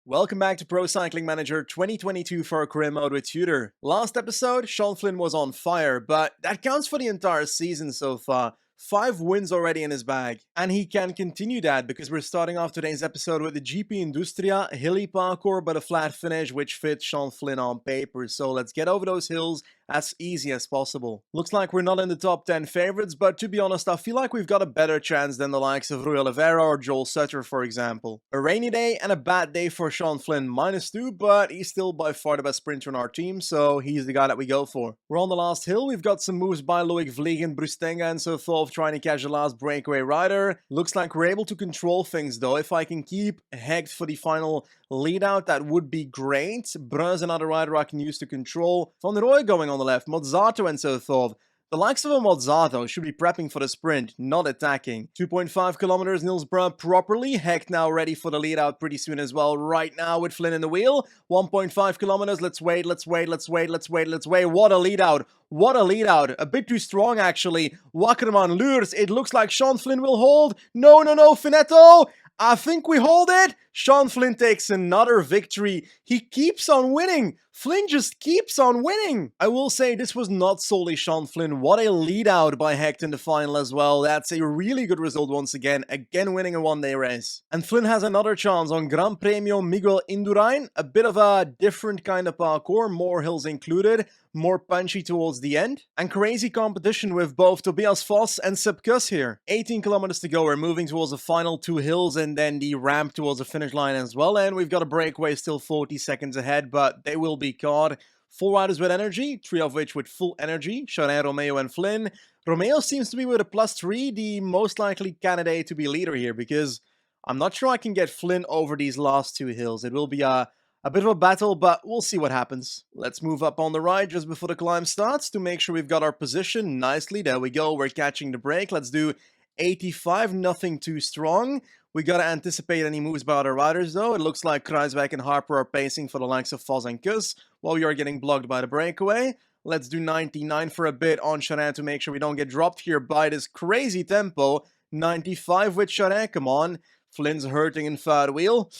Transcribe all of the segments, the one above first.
Welcome back to Pro Cycling Manager 2022 for career mode with Tudor. Last episode, Sean Flynn was on fire, but that counts for the entire season so far. 5 wins already in his bag. And he can continue that because we're starting off today's episode with the GP Industria, hilly parkour but a flat finish which fits Sean Flynn on paper. So let's get over those hills as easy as possible. Looks like we're not in the top 10 favorites, but to be honest, I feel like we've got a better chance than the likes of Rui Oliveira or Joel Sutter, for example. A rainy day and a bad day for Sean Flynn, -2, but he's still by far the best sprinter on our team, so he's the guy that we go for. We're on the last hill, we've got some moves by Loic Vliegen, Brustenga and so forth, trying to catch the last breakaway rider. Looks like we're able to control things though. If I can keep Hecht for the final lead out, that would be great. Bruns, another rider I can use to control. Van der Rohe going on the left, Mozzato and so forth. The likes of a Mozzato should be prepping for the sprint, not attacking. 2.5 kilometers, Nilsbro properly. Hecht now ready for the lead out pretty soon as well. Right now with Flynn in the wheel. 1.5 kilometers, let's wait. What a lead out. What a lead out. A bit too strong actually. Wackerman lures. It looks like Sean Flynn will hold. No, Finetto. I think we hold it. Sean Flynn takes another victory. He keeps on winning. Flynn just keeps on winning. I will say this was not solely Sean Flynn. What a lead out by Hecht in the final as well. That's a really good result once again. Again winning a one-day race. And Flynn has another chance on Gran Premio Miguel Indurain. A bit of a different kind of parkour. More hills included. More punchy towards the end. And crazy competition with both Tobias Vos and Sepp Kuss here. 18 kilometers to go. We're moving towards the final 2 hills and then the ramp towards the finish line as well. And we've got a breakaway still 40 seconds ahead, but they will be caught. 4 riders with energy, 3 of which with full energy. Charin, Romeo and Flynn. Romeo seems to be with a +3, the most likely candidate to be leader here because I'm not sure I can get Flynn over these last 2 hills. It will be a bit of a battle, but we'll see what happens. Let's move up on the right just before the climb starts to make sure we've got our position nicely. There we go. We're catching the break. Let's do 85, nothing too strong. We gotta anticipate any moves by other riders though. It looks like Kruijswijk and Harper are pacing for the likes of Vos and Kuss, while we are getting blocked by the breakaway. Let's do 99 for a bit on Charin to make sure we don't get dropped here by this crazy tempo. 95 with Charin, come on. Flynn's hurting in third wheel.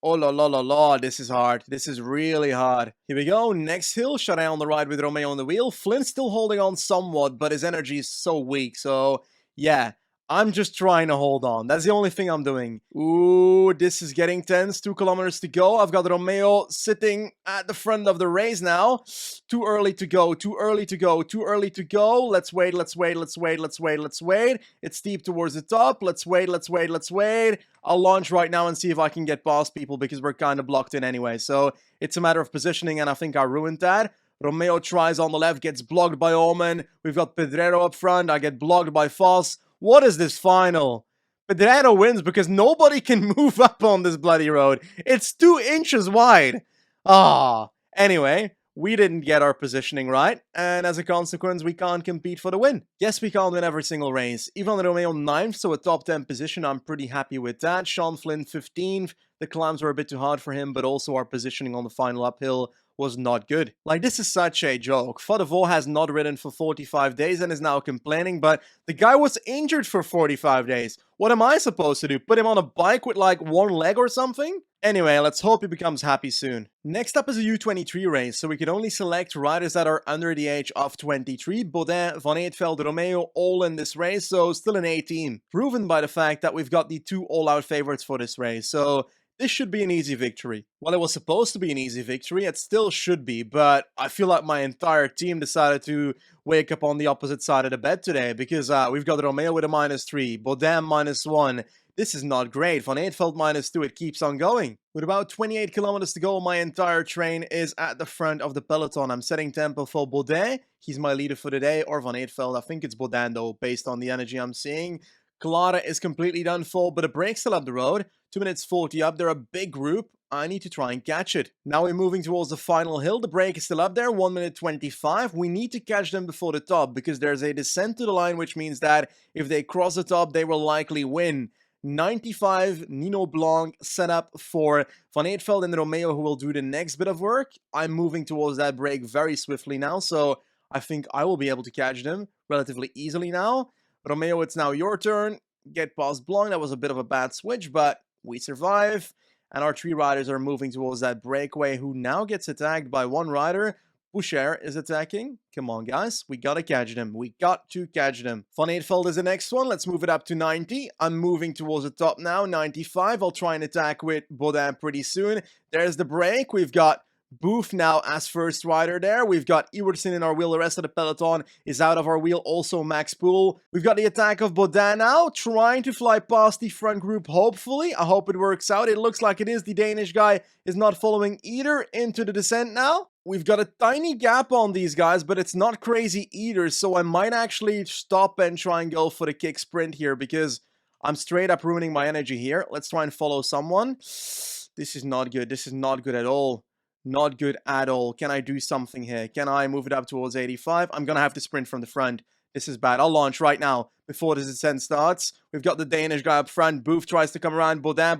Oh la, this is hard. This is really hard. Here we go, next hill, Charin on the right with Romeo on the wheel. Flynn's still holding on somewhat, but his energy is so weak, so yeah. I'm just trying to hold on. That's the only thing I'm doing. Ooh, this is getting tense. 2 kilometers to go. I've got Romeo sitting at the front of the race now. Too early to go. Too early to go. Too early to go. Let's wait. It's steep towards the top. Let's wait. I'll launch right now and see if I can get past people because we're kind of blocked in anyway. So it's a matter of positioning and I think I ruined that. Romeo tries on the left, gets blocked by Omen. We've got Pedrero up front. I get blocked by Vos. What is this final? Pedrero wins because nobody can move up on this bloody road. It's 2 inches wide. Anyway, we didn't get our positioning right, and as a consequence, we can't compete for the win. Yes, we can't win every single race. Ivan Romeo 9th, so a top 10 position. I'm pretty happy with that. Sean Flynn 15th. The climbs were a bit too hard for him, but also our positioning on the final uphill was not good. Like, this is such a joke. Van der Rohe has not ridden for 45 days and is now complaining, but the guy was injured for 45 days. What am I supposed to do? Put him on a bike with like 1 leg or something? Anyway, let's hope he becomes happy soon. Next up is a U23 race, so we can only select riders that are under the age of 23. Baudin, Van Eetveld, Romeo, all in this race, so still an A team. Proven by the fact that we've got the 2 all-out favorites for this race, so this should be an easy victory. Well, it was supposed to be an easy victory, it still should be, but I feel like my entire team decided to wake up on the opposite side of the bed today, because we've got Romeo with a -3, Baudin -1. This is not great. Van Eetveld -2, it keeps on going. With about 28 kilometers to go, my entire train is at the front of the peloton. I'm setting tempo for Baudin. He's my leader for the day, or Van Eetveld. I think it's Baudin though, based on the energy I'm seeing. Clara is completely done for, but a break's still up the road. 2 minutes 40 up. They're a big group. I need to try and catch it. Now we're moving towards the final hill. The break is still up there. 1 minute 25. We need to catch them before the top because there's a descent to the line, which means that if they cross the top, they will likely win. 95, Nino Blanc set up for Van Eetveld and Romeo, who will do the next bit of work. I'm moving towards that break very swiftly now, so I think I will be able to catch them relatively easily now. Romeo, it's now your turn. Get past Blanc. That was a bit of a bad switch, but we survive. and our 3 riders are moving towards that breakaway, who now gets attacked by 1 rider. Boucher is attacking. Come on, guys. We gotta catch them. We got to catch them. Van Eetveld is the next one. Let's move it up to 90. I'm moving towards the top now. 95. I'll try and attack with Baudin pretty soon. There's the break. We've got Booth now as first rider there. We've got Iwersen in our wheel. The rest of the peloton is out of our wheel. Also Max Poole. We've got the attack of Baudin now, trying to fly past the front group, hopefully. I hope it works out. It looks like it is. The Danish guy is not following either into the descent now. We've got a tiny gap on these guys, but it's not crazy either, so I might actually stop and try and go for the kick sprint here, because I'm straight up ruining my energy here. Let's try and follow someone. This is not good. This is not good at all. Not good at all. Can I do something here? Can I move it up towards 85? I'm gonna have to sprint from the front. This is bad. I'll launch right now before the descent starts. We've got the Danish guy up front. Booth tries to come around. Baudin.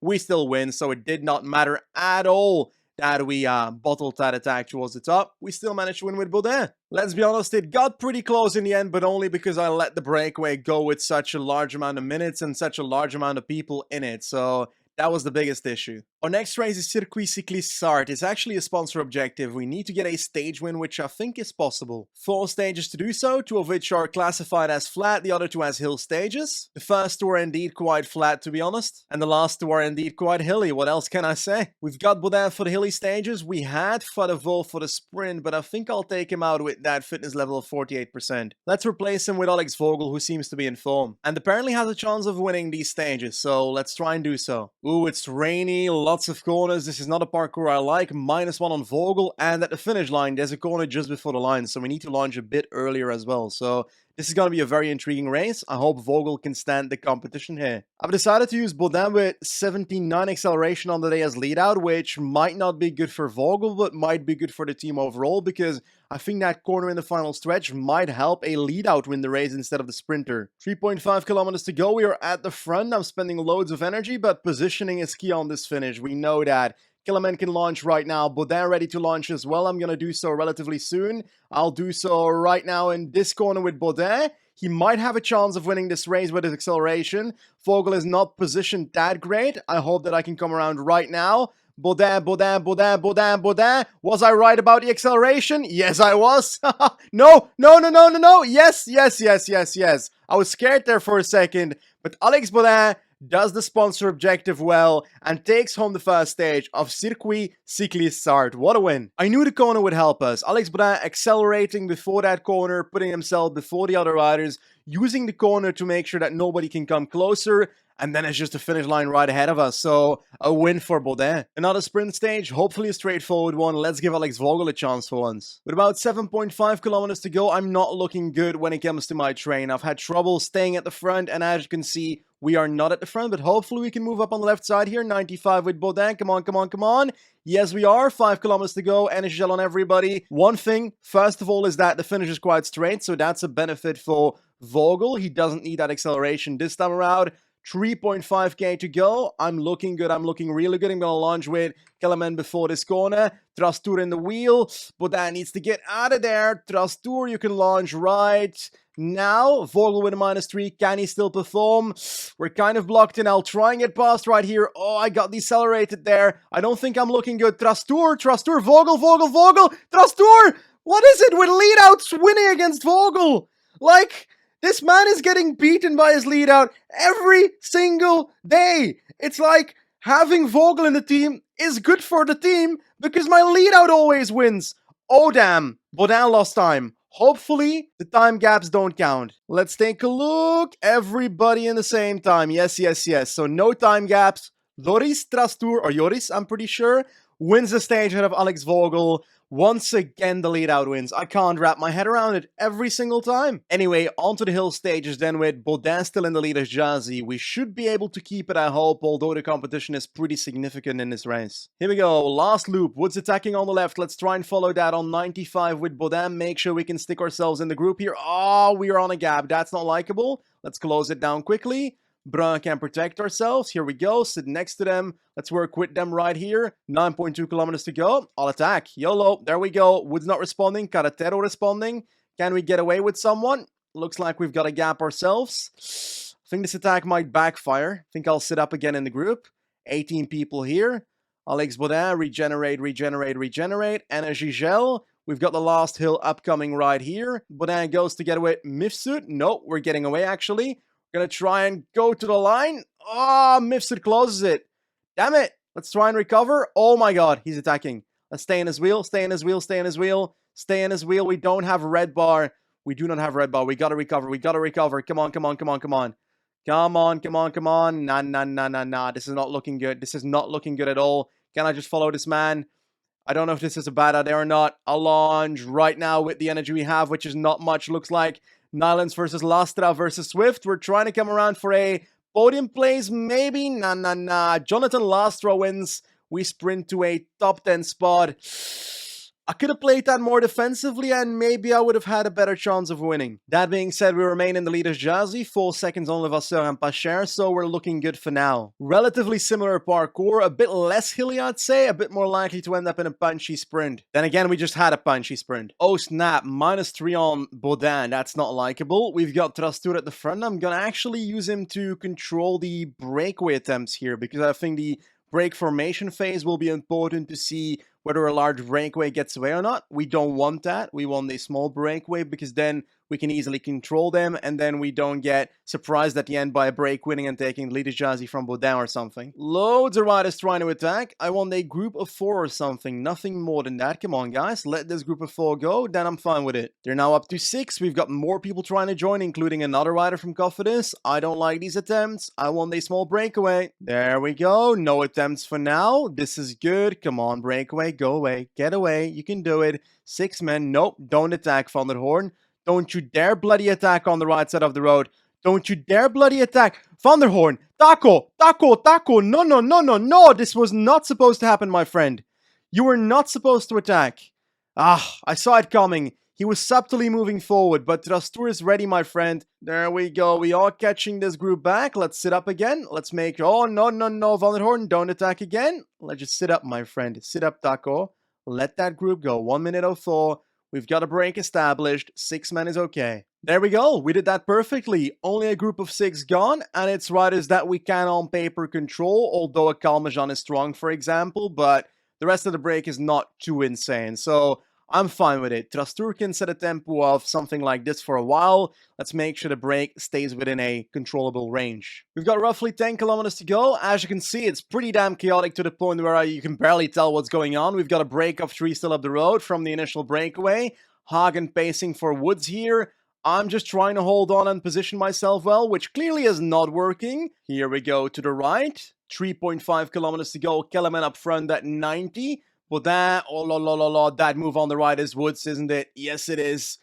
We still win, so it did not matter at all that we bottled that attack towards the top. We still managed to win with Baudin. Let's be honest, it got pretty close in the end, but only because I let the breakaway go with such a large amount of minutes and such a large amount of people in it. So that was the biggest issue. Our next race is Circuit Cycliste Sarthe. It's actually a sponsor objective. We need to get a stage win, which I think is possible. 4 stages to do so, 2 of which are classified as flat, the other 2 as hill stages. The first 2 are indeed quite flat, to be honest, and the last 2 are indeed quite hilly. What else can I say? We've got Baudin for the hilly stages. We had Van der Vol for the sprint, but I think I'll take him out with that fitness level of 48%. Let's replace him with Alex Vogel, who seems to be in form, and apparently has a chance of winning these stages, so let's try and do so. Ooh, it's rainy, lots of corners. This is not a parkour I like. -1 on Vogel, and at the finish line, there's a corner just before the line, so we need to launch a bit earlier as well. So this is going to be a very intriguing race. I hope Vogel can stand the competition here. I've decided to use Baudin with 79 acceleration on the day as lead out, which might not be good for Vogel, but might be good for the team overall, because I think that corner in the final stretch might help a lead out win the race instead of the sprinter. 3.5 kilometers to go. We are at the front. I'm spending loads of energy, but positioning is key on this finish. We know that. Killerman can launch right now. Baudin ready to launch as well. I'm going to do so relatively soon. I'll do so right now in this corner with Baudin. He might have a chance of winning this race with his acceleration. Vogel is not positioned that great. I hope that I can come around right now. Baudin. Was I right about the acceleration? Yes, I was. No. Yes. I was scared there for a second, but Alex Baudin does the sponsor objective well and takes home the first stage of Circuit Cycliste Sarthe. What a win. I knew the corner would help us. Alex Baudin accelerating before that corner, putting himself before the other riders, using the corner to make sure that nobody can come closer, and then it's just a finish line right ahead of us. So a win for Baudin. Another sprint stage, hopefully a straightforward one. Let's give Alex Vogel a chance for once. With about 7.5 kilometers to go, I'm not looking good when it comes to my train. I've had trouble staying at the front, and as you can see, we are not at the front, but hopefully we can move up on the left side here. 95 with Baudin. Come on. Yes, we are. 5 kilometers to go. Energy gel on everybody. One thing, first of all, is that the finish is quite straight, so that's a benefit for Vogel. He doesn't need that acceleration this time around. 3.5k to go. I'm looking good. I'm looking really good. I'm going to launch with Kellerman before this corner. Trastur in the wheel. Baudin needs to get out of there. Trastur, you can launch right now. Vogel with a -3. Can he still perform? We're kind of blocked in. I'll try and get past right here. Oh, I got decelerated there. I don't think I'm looking good. Trastur, Vogel. Trastur! What is it with lead-outs winning against Vogel? Like, this man is getting beaten by his lead-out every single day. It's like having Vogel in the team is good for the team because my lead-out always wins. Oh, damn. Baudin lost time. Hopefully, the time gaps don't count. Let's take a look. Everybody in the same time. Yes. So no time gaps. Joris Trastur, or Joris, I'm pretty sure, wins the stage ahead of Alex Vogel. Once again, the lead-out wins. I can't wrap my head around it every single time. Anyway, onto the hill stages then with Baudin still in the leader's jersey. We should be able to keep it, I hope, although the competition is pretty significant in this race. Here we go, last loop. Woods attacking on the left. Let's try and follow that on 95 with Baudin. Make sure we can stick ourselves in the group here. Oh, we are on a gap. That's not likable. Let's close it down quickly. Brun can protect ourselves. Here we go. Sit next to them. Let's work with them right here. 9.2 kilometers to go. I'll attack. YOLO. There we go. Wood's not responding. Carretero responding. Can we get away with someone? Looks like we've got a gap ourselves. I think this attack might backfire. I think I'll sit up again in the group. 18 people here. Alex Baudin, regenerate, regenerate, regenerate. Energy gel. We've got the last hill upcoming right here. Baudin goes to get away. Mifsud. Nope, we're getting away actually. We're going to try and go to the line. Oh, Mifsud closes it. Damn it. Let's try and recover. Oh my god, he's attacking. Let's stay in his wheel, stay in his wheel, stay in his wheel. Stay in his wheel. We don't have red bar. We do not have red bar. We got to recover. We got to recover. Come on, come on, come on, come on. Come on, come on, come on. Nah, nah, nah, nah, nah. This is not looking good. This is not looking good at all. Can I just follow this man? I don't know if this is a bad idea or not. I'll launch right now with the energy we have, which is not much. Looks like Nylons versus Lastra versus Swift. We're trying to come around for a podium place, maybe? Nah, nah, nah. Jonathan Lastra wins. We sprint to a top 10 spot. I could have played that more defensively and maybe I would have had a better chance of winning. That being said, we remain in the leader's jersey, 4 seconds on Levasseur and Pacher, so we're looking good for now. Relatively similar parkour, a bit less hilly I'd say, a bit more likely to end up in a punchy sprint. Then again, we just had a punchy sprint. Oh snap, -3 on Baudin, that's not likable. We've got Trastur at the front. I'm gonna actually use him to control the breakaway attempts here because I think the break formation phase will be important to see whether a large breakaway gets away or not. We don't want that. We want a small breakaway because then we can easily control them and then we don't get surprised at the end by a break winning and taking the leader's jersey from Baudin or something. Loads of riders trying to attack. I want a group of 4 or something. Nothing more than that. Come on, guys. Let this group of 4 go. Then I'm fine with it. They're now up to 6. We've got more people trying to join, including another rider from Cofidis. I don't like these attempts. I want a small breakaway. There we go. No attempts for now. This is good. Come on, breakaway. Go away. Get away. You can do it. 6 men. Nope. Don't attack Van der Horn. Don't you dare bloody attack on the right side of the road. Don't you dare bloody attack. Van der Horn. Taco. Taco. Taco. No, no, no, no, no. This was not supposed to happen, my friend. You were not supposed to attack. Ah, I saw it coming. He was subtly moving forward, but Trastur is ready, my friend. There we go. We are catching this group back. Let's sit up again. Let's make... Oh, no, no, no, Van der Horn. Don't attack again. Let's just sit up, my friend. Sit up, Taco. Let that group go. 1 minute 04. We've got a break established. 6 men is okay. There we go. We did that perfectly. Only a group of 6 gone, and it's riders that we can on paper control, although a Kalmajan is strong, for example, but the rest of the break is not too insane. So I'm fine with it. Trastur can set a tempo of something like this for a while. Let's make sure the break stays within a controllable range. We've got roughly 10 kilometers to go. As you can see, it's pretty damn chaotic to the point where you can barely tell what's going on. We've got a break of 3 still up the road from the initial breakaway. Hagen pacing for Woods here. I'm just trying to hold on and position myself well, which clearly is not working. Here we go to the right. 3.5 kilometers to go. Kellerman up front at 90. But that, oh la la la la, that move on the right is Woods, isn't it? Yes, it is.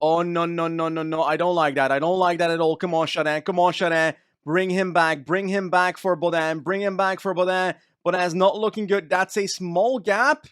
Oh, no, no, no, no, no. I don't like that. I don't like that at all. Come on, Chardin. Come on, Chardin. Bring him back. Bring him back for Baudin. Bring him back for Baudin. Baudin's not looking good. That's a small gap.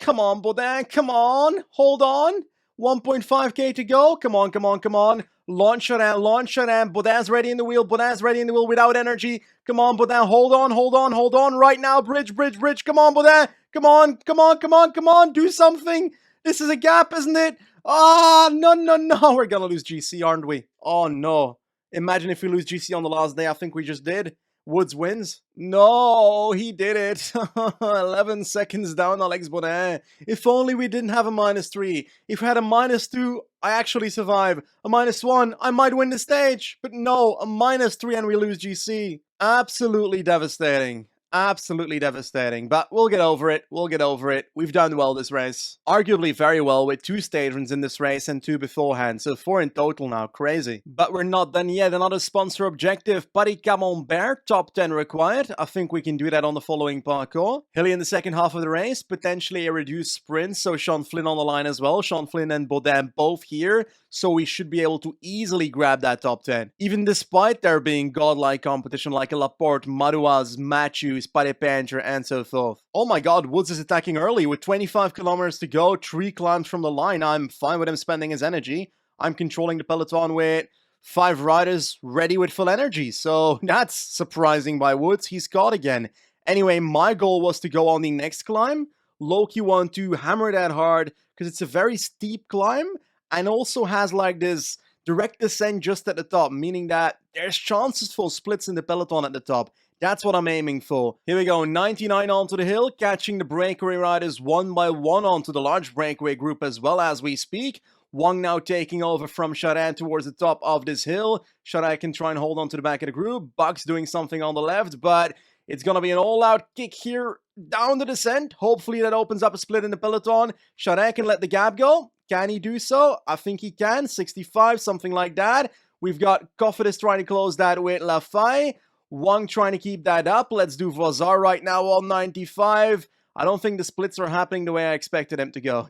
Come on, Baudin. Come on. Hold on. 1.5k to go. Come on, come on, come on. Launch Chardin. Launch Chardin. Baudin's ready in the wheel. Baudin's ready in the wheel without energy. Come on, Baudin. Hold on, hold on, hold on. Right now. Bridge, bridge, bridge. Come on, Baudin. Come on, come on, come on, come on, do something. This is a gap, isn't it? Ah, no, no, no. We're gonna lose GC, aren't we? Oh, no. Imagine if we lose GC on the last day. I think we just did. Woods wins. No, he did it. 11 seconds down, Alex Baudin. If only we didn't have a -3. If we had a -2, I actually survive. A -1, I might win the stage. But no, a -3 and we lose GC. Absolutely devastating. Absolutely devastating, but we'll get over it. We'll get over it. We've done well this race. Arguably very well with 2 stage runs in this race and 2 beforehand, so 4 in total now. Crazy. But we're not done yet. Another sponsor objective, Paris Camembert, top 10 required. I think we can do that on the following parcours. Hilly in the second half of the race, potentially a reduced sprint, so Sean Flynn on the line as well. Sean Flynn and Baudin both here, so we should be able to easily grab that top 10. Even despite there being godlike competition like a Laporte, Marouaz, Matthews, Paddy Painter, and so forth. Oh my god, Woods is attacking early with 25 kilometers to go, 3 climbs from the line. I'm fine with him spending his energy. I'm controlling the peloton with 5 riders ready with full energy, so that's surprising by Woods. He's caught again. Anyway, my goal was to go on the next climb. Loki want to hammer that hard because it's a very steep climb and also has like this direct descent just at the top, meaning that there's chances for splits in the peloton at the top. That's what I'm aiming for. Here we go, 99 onto the hill, catching the breakaway riders one by one onto the large breakaway group as well as we speak. Wang now taking over from Charin towards the top of this hill. Charin can try and hold on to the back of the group. Buck's doing something on the left, but it's going to be an all-out kick here down the descent. Hopefully that opens up a split in the peloton. Charin can let the gap go. Can he do so? I think he can. 65, something like that. We've got Cofidis trying to close that with Lafay. Wang trying to keep that up. Let's do Vazar right now on 95. I don't think the splits are happening the way I expected them to go.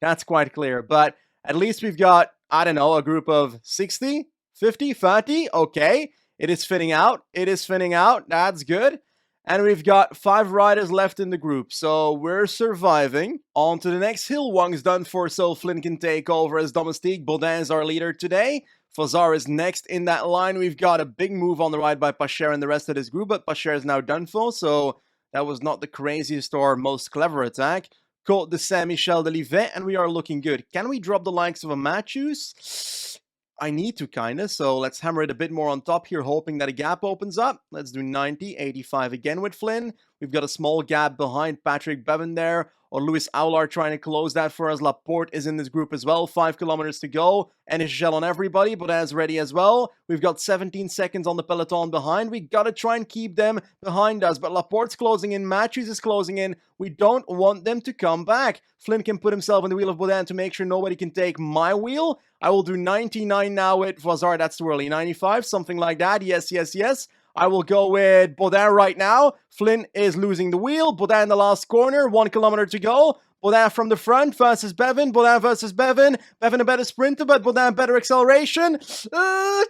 That's quite clear. But at least we've got, I don't know, a group of 60, 50, 30. Okay. It is fitting out. It is fitting out. That's good. And we've got 5 riders left in the group, so we're surviving. On to the next hill. Wang's done for, so Flynn can take over as Domestique. Baudin is our leader today. Fazar is next in that line. We've got a big move on the ride by Pacher and the rest of this group, but Pacher is now done for, so that was not the craziest or most clever attack. Côte de Saint-Michel de Livet, and we are looking good. Can we drop the likes of a Matthews? I need to, kinda, so let's hammer it a bit more on top here, hoping that a gap opens up. Let's do 90, 85 again with Flynn. We've got a small gap behind Patrick Bevan there, or Louis Aulard trying to close that for us. Laporte is in this group as well, 5 kilometers to go, and a shell on everybody, but as ready as well. We've got 17 seconds on the peloton behind. We gotta try and keep them behind us, but Laporte's closing in, Matthews is closing in. We don't want them to come back. Flynn can put himself in the wheel of Baudin to make sure nobody can take my wheel. I will do 99 now with Vazar, that's too early. 95, something like that. Yes, yes, yes. I will go with Baudin right now. Flynn is losing the wheel. Baudin in the last corner. 1 kilometer to go. Baudin from the front versus Bevan. Baudin versus Bevan. Bevan a better sprinter, but Baudin better acceleration. No!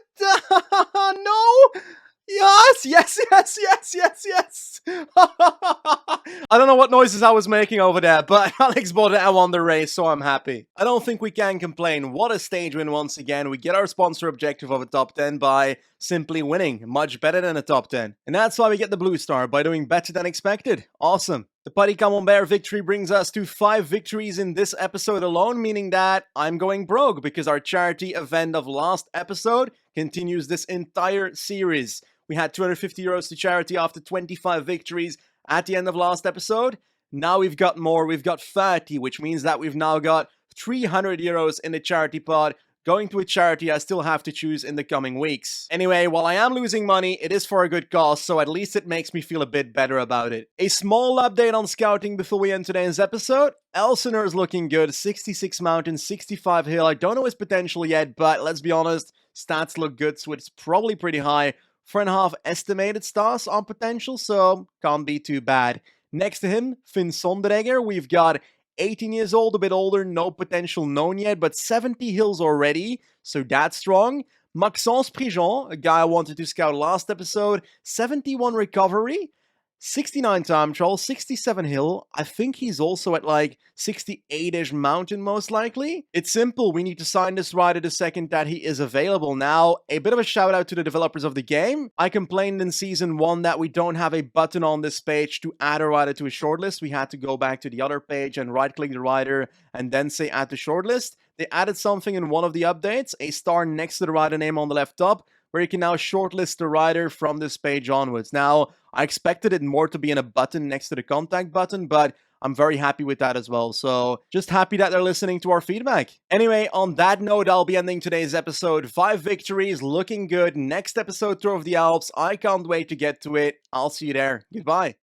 Yes, yes, yes, yes, yes, yes. I don't know what noises I was making over there, but Alex Baudin won the race, so I'm happy. I don't think we can complain. What a stage win once again. We get our sponsor objective of a top 10 by simply winning. Much better than a top 10. And that's why we get the blue star, by doing better than expected. Awesome. The Paris Camembert victory brings us to 5 victories in this episode alone, meaning that I'm going broke because our charity event of last episode continues this entire series. We had 250 euros to charity after 25 victories at the end of last episode. Now we've got more. We've got 30, which means that we've now got 300 euros in the charity pot, going to a charity I still have to choose in the coming weeks. Anyway, while I am losing money, it is for a good cause, so at least it makes me feel a bit better about it. A small update on scouting before we end today's episode. Elsinore is looking good. 66 mountain, 65 hill. I don't know his potential yet, but let's be honest, stats look good, so it's probably pretty high. 4.5 estimated stars on potential, so can't be too bad. Next to him, Finn Sondreger, we've got 18 years old, a bit older, no potential known yet, but 70 hills already, so that's strong. Maxence Prigent, a guy I wanted to scout last episode, 71 recovery, 69 time trial, 67 hill. I think he's also at like 68-ish mountain most likely. It's simple, we need to sign this rider the second that he is available. Now, a bit of a shout out to the developers of the game. I complained in Season 1 that we don't have a button on this page to add a rider to a shortlist. We had to go back to the other page and right click the rider and then say add to shortlist. They added something in one of the updates, a star next to the rider name on the left top, where you can now shortlist the rider from this page onwards. Now, I expected it more to be in a button next to the contact button, but I'm very happy with that as well. So, just happy that they're listening to our feedback. Anyway, on that note, I'll be ending today's episode. 5 victories, looking good. Next episode, Tour of the Alps. I can't wait to get to it. I'll see you there. Goodbye.